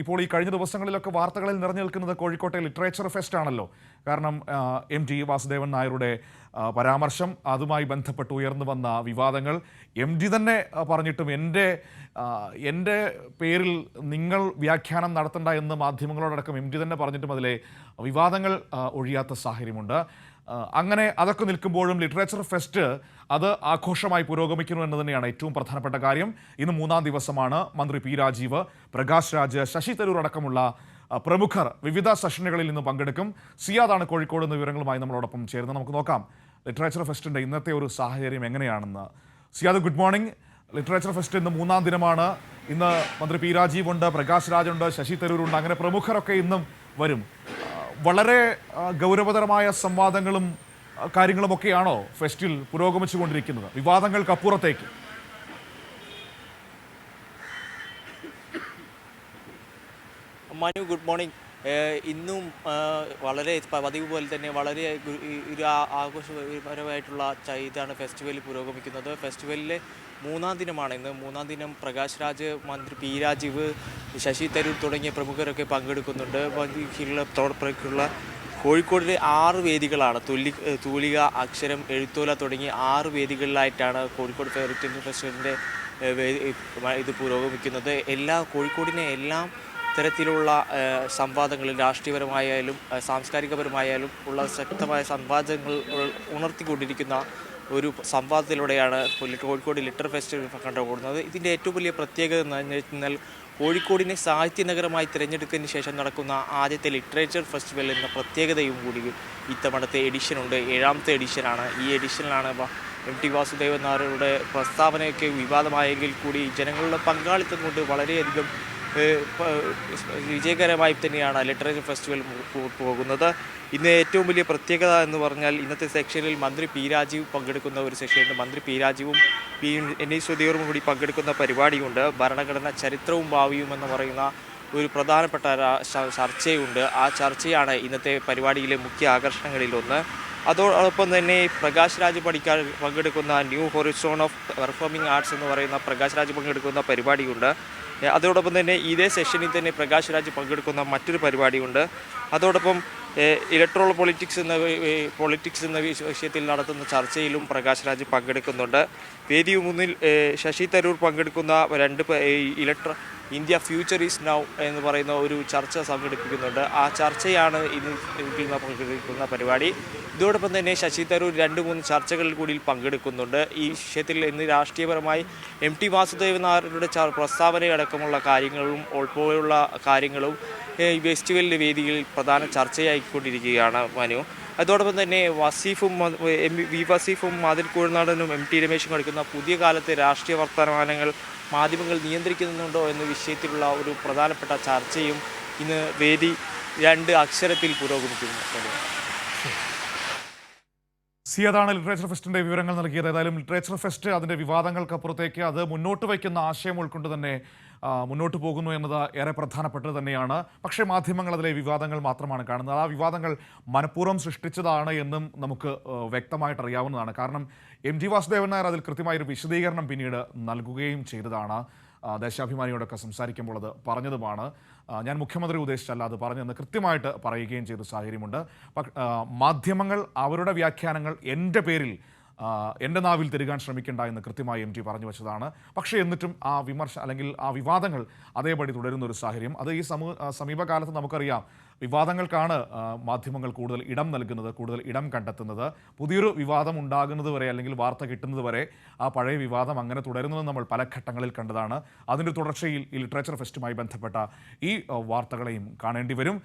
ഇപ്പോൾ ഈ കഴിഞ്ഞ ദിവസങ്ങളിലൊക്കെ വാർത്തകളിൽ നിറഞ്ഞു നിൽക്കുന്നത് കോഴിക്കോട്ടെ ലിറ്ററേച്ചർ ഫെസ്റ്റ് ആണല്ലോ. കാരണം MT വാസുദേവൻ നായരുടെ പരാമർശം, അതുമായി ബന്ധപ്പെട്ട് ഉയർന്നു വന്ന വിവാദങ്ങൾ, MT തന്നെ പറഞ്ഞിട്ടും എൻ്റെ പേരിൽ നിങ്ങൾ വ്യാഖ്യാനം നടത്തണ്ട എന്ന് മാധ്യമങ്ങളോടക്കം MT തന്നെ പറഞ്ഞിട്ടും അതിലെ വിവാദങ്ങൾ ഒഴിയാത്ത സാഹചര്യമുണ്ട്. അങ്ങനെ അതൊക്കെ നിൽക്കുമ്പോഴും ലിറ്ററേച്ചർ ഫെസ്റ്റ് അത് ആഘോഷമായി പുരോഗമിക്കുന്നു എന്ന് തന്നെയാണ് ഏറ്റവും പ്രധാനപ്പെട്ട കാര്യം. ഇന്ന് 3-ാം ദിവസമാണ്. മന്ത്രി പി രാജീവ്, പ്രകാശ് രാജ്, ശശി തരൂർ അടക്കമുള്ള പ്രമുഖർ വിവിധ സെഷനുകളിൽ നിന്ന് പങ്കെടുക്കും. സിയാദാണ് കോഴിക്കോട് നിന്ന് വിവരങ്ങളുമായി നമ്മളോടൊപ്പം ചേരുന്നത്. നമുക്ക് നോക്കാം ലിറ്ററേച്ചർ ഫെസ്റ്റിൻ്റെ ഇന്നത്തെ ഒരു സാഹചര്യം എങ്ങനെയാണെന്ന്. Siyad, good morning. Literature fest ഇന്ന് 3-ാം ദിനമാണ്. ഇന്ന് മന്ത്രി പി രാജീവ് ഉണ്ട്, പ്രകാശ് രാജുണ്ട്, ശശി തരൂരുണ്ട്, അങ്ങനെ പ്രമുഖരൊക്കെ ഇന്നും വരും. വളരെ ഗൗരവതരമായ സംവാദങ്ങളും കാര്യങ്ങളുമൊക്കെയാണോ ഫെസ്റ്റിൽ പുരോഗമിച്ചുകൊണ്ടിരിക്കുന്നത്, വിവാദങ്ങൾക്കപ്പുറത്തേക്ക്? Manu, good morning. ഇന്നും വളരെ പതിവ് പോലെ തന്നെ വളരെ ഒരു ആഘോഷപരമായിട്ടുള്ള ഇതാണ് ഫെസ്റ്റിവൽ പുരോഗമിക്കുന്നത്. ഫെസ്റ്റിവലിലെ 3-ാം ദിനമാണ് ഇന്ന്. 3-ാം ദിനം പ്രകാശ് രാജ്, മന്ത്രി പി രാജീവ്, ശശി തരൂർ തുടങ്ങിയ പ്രമുഖരൊക്കെ പങ്കെടുക്കുന്നുണ്ട്. കോഴിക്കോടിലെ 6 വേദികളാണ്. തൂലിക, അക്ഷരം, എഴുത്തോല തുടങ്ങി 6 വേദികളിലായിട്ടാണ് കോഴിക്കോട് ലിറ്ററേച്ചർ ഫെസ്റ്റിവലിൻ്റെ ഇത് പുരോഗമിക്കുന്നത്. കോഴിക്കോടിനെ എല്ലാം തരത്തിലുള്ള സംവാദങ്ങളിൽ, രാഷ്ട്രീയപരമായാലും സാംസ്കാരികപരമായാലും ഉള്ള ശക്തമായ സംവാദങ്ങൾ ഉണർത്തിക്കൊണ്ടിരിക്കുന്ന ഒരു സംവാദത്തിലൂടെയാണ് കോഴിക്കോട് ലിറ്റർ ഫെസ്റ്റിവൽ കണ്ടുപോകുന്നത്. ഇതിൻ്റെ ഏറ്റവും വലിയ പ്രത്യേകത എന്ന് വെച്ചാൽ കോഴിക്കോടിനെ സാഹിത്യ നഗരമായി തിരഞ്ഞെടുത്തതിന് ശേഷം നടക്കുന്ന ആദ്യത്തെ ലിറ്ററേച്ചർ ഫെസ്റ്റിവൽ എന്ന പ്രത്യേകതയും കൂടി ഇത്തവണത്തെ എഡിഷനുണ്ട്. 7-ാമത്തെ എഡിഷനാണ്. ഈ എഡിഷനിലാണ് MT വാസുദേവൻ നായരുടെ പ്രസ്താവനയൊക്കെ വിവാദമായെങ്കിൽ കൂടി ജനങ്ങളുടെ പങ്കാളിത്തം കൊണ്ട് വളരെയധികം വിജയകരമായി തന്നെയാണ് ലിറ്ററേച്ചർ ഫെസ്റ്റിവൽ പോകുന്നത്. ഇന്ന് ഏറ്റവും വലിയ പ്രത്യേകത എന്ന് പറഞ്ഞാൽ ഇന്നത്തെ സെക്ഷനിൽ മന്ത്രി പി രാജീവ് പങ്കെടുക്കുന്ന ഒരു സെക്ഷനുണ്ട്. മന്ത്രി പി രാജീവും NA സുധീറും കൂടി പങ്കെടുക്കുന്ന പരിപാടിയുണ്ട്. ഭരണഘടന ചരിത്രവും ഭാവിയും എന്ന് പറയുന്ന ഒരു പ്രധാനപ്പെട്ട ചർച്ചയുണ്ട്. ആ ചർച്ചയാണ് ഇന്നത്തെ പരിപാടിയിലെ മുഖ്യ ആകർഷണങ്ങളിലൊന്ന്. അതോടൊപ്പം തന്നെ പ്രകാശ് രാജ് പങ്കെടുക്കുന്ന new Horizon of performing arts എന്ന് പറയുന്ന പ്രകാശ് രാജ് പങ്കെടുക്കുന്ന പരിപാടിയുണ്ട്. അതോടൊപ്പം തന്നെ ഇതേ സെഷനിൽ തന്നെ പ്രകാശ് രാജ് പങ്കെടുക്കുന്ന മറ്റൊരു പരിപാടിയുണ്ട്. അതോടൊപ്പം ഇലക്ട്രോൾ പൊളിറ്റിക്സ് എന്ന വിഷയത്തിൽ നടത്തുന്ന ചർച്ചയിലും പ്രകാശ് രാജ് പങ്കെടുക്കുന്നുണ്ട്. വേദി മുന്നിൽ ശശി തരൂർ പങ്കെടുക്കുന്ന ഇന്ത്യ ഫ്യൂച്ചർ ഈസ് നൗ എന്ന് പറയുന്ന ഒരു ചർച്ച സംഘടിപ്പിക്കുന്നുണ്ട്. ആ ചർച്ചയാണ് ഇന്ന് പങ്കെടുക്കുന്ന പരിപാടി. ഇതോടൊപ്പം തന്നെ ശശി തരൂർ 2-3 ചർച്ചകളിൽ കൂടി പങ്കെടുക്കുന്നുണ്ട്. ഈ വിഷയത്തിൽ ഇന്ന് രാഷ്ട്രീയപരമായി MT വാസുദേവൻ നായരുടെ പ്രസ്താവനയടക്കമുള്ള കാര്യങ്ങളും പോലുള്ള കാര്യങ്ങളും ഫെസ്റ്റിവലിൻ്റെ വേദിയിൽ പ്രധാന ചർച്ചയായിക്കൊണ്ടിരിക്കുകയാണ് മനു. അതോടൊപ്പം തന്നെ വസീഫും മാതിൽ കൂഴനാടനും MT രമേശും കളിക്കുന്ന പുതിയ കാലത്തെ രാഷ്ട്രീയ വർത്തമാനങ്ങൾ മാധ്യമങ്ങൾ നിയന്ത്രിക്കുന്നുണ്ടോ എന്ന വിഷയത്തിലുള്ള ഒരു പ്രധാനപ്പെട്ട ചർച്ചയും ഇന്ന് വേദി 2 അക്ഷരത്തിൽ പുരോഗമിക്കുന്നു. സിയാദാണ് ലിറ്ററേച്ചർ ഫെസ്റ്റിൻ്റെ വിവരങ്ങൾ നൽകിയത്. ഏതായാലും ലിറ്ററേച്ചർ ഫെസ്റ്റ് അതിൻ്റെ വിവാദങ്ങൾക്കപ്പുറത്തേക്ക് അത് മുന്നോട്ട് വയ്ക്കുന്ന ആശയം ഉൾക്കൊണ്ട് തന്നെ മുന്നോട്ട് പോകുന്നു എന്നത് ഏറെ പ്രധാനപ്പെട്ടത് തന്നെയാണ്. പക്ഷേ മാധ്യമങ്ങൾ അതിലെ വിവാദങ്ങൾ മാത്രമാണ് കാണുന്നത്. ആ വിവാദങ്ങൾ മനഃപൂർവ്വം സൃഷ്ടിച്ചതാണ് എന്നും നമുക്ക് വ്യക്തമായിട്ട് അറിയാവുന്നതാണ്. കാരണം MT വാസുദേവൻ നായർ അതിൽ കൃത്യമായൊരു വിശദീകരണം പിന്നീട് നൽകുകയും ചെയ്തതാണ്. ദേശാഭിമാനിയോടൊക്കെ സംസാരിക്കുമ്പോൾ അത് പറഞ്ഞതുമാണ്. ഞാൻ മുഖ്യമന്ത്രി ഉദ്ദേശിച്ചല്ല അത് പറഞ്ഞെന്ന് കൃത്യമായിട്ട് പറയുകയും ചെയ്ത സാഹചര്യമുണ്ട്. മാധ്യമങ്ങൾ അവരുടെ വ്യാഖ്യാനങ്ങൾ എൻ്റെ പേരിൽ, എൻ്റെ നാവിൽ തിരുകാൻ ശ്രമിക്കേണ്ട എന്ന് കൃത്യമായി MT പറഞ്ഞു വെച്ചതാണ്. പക്ഷേ എന്നിട്ടും ആ അല്ലെങ്കിൽ ആ വിവാദങ്ങൾ അതേപടി തുടരുന്ന ഒരു സാഹചര്യം. അത് ഈ സമീപകാലത്ത് നമുക്കറിയാം, വിവാദങ്ങൾക്കാണ് മാധ്യമങ്ങൾ കൂടുതൽ ഇടം നൽകുന്നത്, കൂടുതൽ ഇടം കണ്ടെത്തുന്നത്. പുതിയൊരു വിവാദം ഉണ്ടാകുന്നത് വരെ അല്ലെങ്കിൽ വാർത്ത കിട്ടുന്നത് വരെ ആ പഴയ വിവാദം അങ്ങനെ തുടരുന്നത് നമ്മൾ പല ഘട്ടങ്ങളിൽ കണ്ടതാണ്. അതിൻ്റെ തുടർച്ചയിൽ ഈ ലിറ്ററേച്ചർ ഫെസ്റ്റുമായി ബന്ധപ്പെട്ട ഈ വാർത്തകളെയും കാണേണ്ടി വരും.